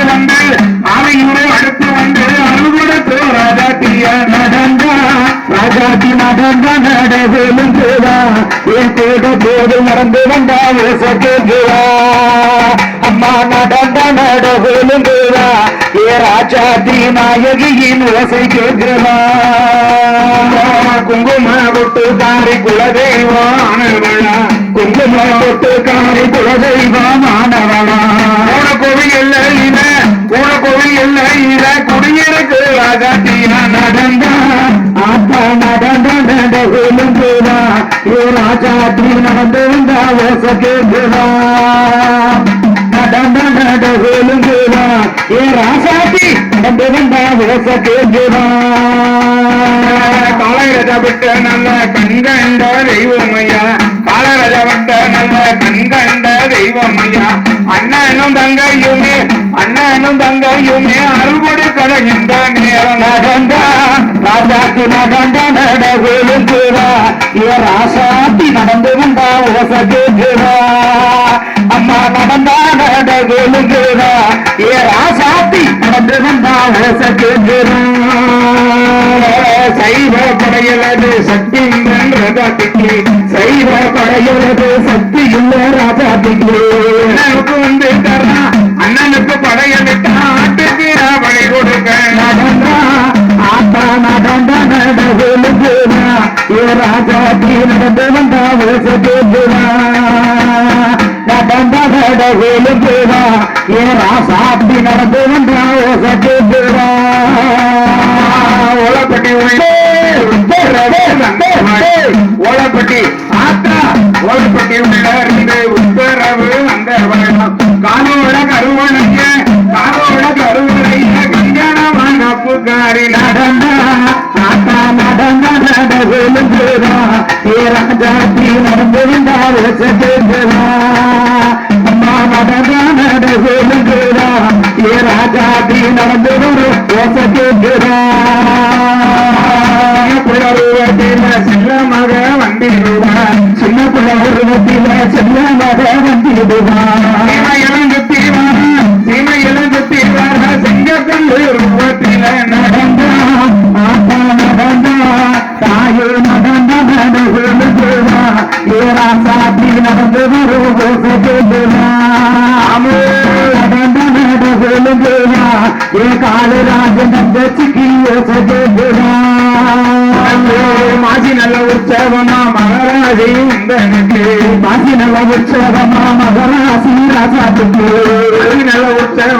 வந்து ஆவையூரை அடுத்து வந்து அருள்கொடுத்து ராஜாத்தியா நடந்தா ராஜாத்தி நடந்த நடவேலுங்குவா என் கூட போது நடந்து வந்தா கேட்குவா அம்மா நடந்த நடவேலுங்குவா ஏ ராஜாத்தி நாயகியின் ஓசை கேட்குவா குங்கும கொட்டு தாரி குலதெய்வானவளா குங்கும கொட்டு காரி குலதெய்வமானவளா கோவில் இல்லை இத கோவில் இல்லை இத குடியிருக்கு ராஜாத்தியா நடந்தா ஆத்தா நடந்த நடவேலுங்குவா ஏ ராஜாத்தி நடந்து வந்தா ஓசை கேட்குவா நடந்த நடவேலுங்குவா ஏ ராஜாத்தி நடந்து வந்தா ஓசை கேட்குவா காலரஜபட்ட நல்ல கண்கண்ட தெய்வமையா காலரஜபட்ட நல்ல கண்கண்ட தெய்வமையா அண்ணனும் தங்கையுமே அருள்கொடு கலைகின்ற நேரம் நடந்தா ராஜாத்தி நடந்த நடவேலுங்குவா ஏ ராசாத்தி நடந்து வந்தா ஓசை கேட்குவா அம்மா நடந்தா நடவேலுங்குவா ஏ ராசாத்தி நடந்து வந்தா ஓசை கேட்குவா சைவ படையலது சக்தி ராஜாத்திக்கு சைவ படையலது சக்தி இல்ல ராஜாத்திக்கு அண்ணனுக்கு வந்து தரா அண்ணனுக்கு படையலுக்கு ஆட்டுக்கு படை கொடுக்க நடந்தா ஆத்தா நடந்த நடவேலுங்குவா ஏ ராஜாத்தி நடந்து வந்தா ஓசை கேட்குவா நடந்த நடவேலுங்குவா ஏ ராசாத்தி நடந்து வந்தா ஓசை கேட்குவா ஓலப்பட்டி ஓலப்பட்டி ஆத்தா ஓலப்பட்டி இருந்து உத்தரவு அந்த காலோட கருவணைய கல்யாணமான புகாரி நடந்தா ஆத்தா நடந்த நடவேலுங்குவா ஏ ராஜாத்தி நடந்து வந்தா ஓசை கேட்குவா அம்மா நடந்த நடவேலுங்குவா ஏ ராஜாத்தி நடந்து வந்தா ஓசை கேட்குவா செல்லமாக வந்திடுவா சின்ன புள்ள உருவத்தில செல்லமாக வந்திடுவா சீமையிலிருந்து தீவார செங்கல் உருவத்தில நடந்தா ஆத்தா நடந்தா தாயு நடந்த நடவேலுங்குவா ஏ ராசாத்தி நடந்து வரும் ஓசை கேட்குவா நடந்த நடவேலுங்குவா ஏ காலராஜன் தங்கச்சிக்கு ஓசை கேட்குவா மாசி நல்ல உற்சவமா மகராசி உந்தனுக்கு மாசி நல்ல உற்சவமா மகராசி ராசாத்துக்கு நல்ல உற்சவ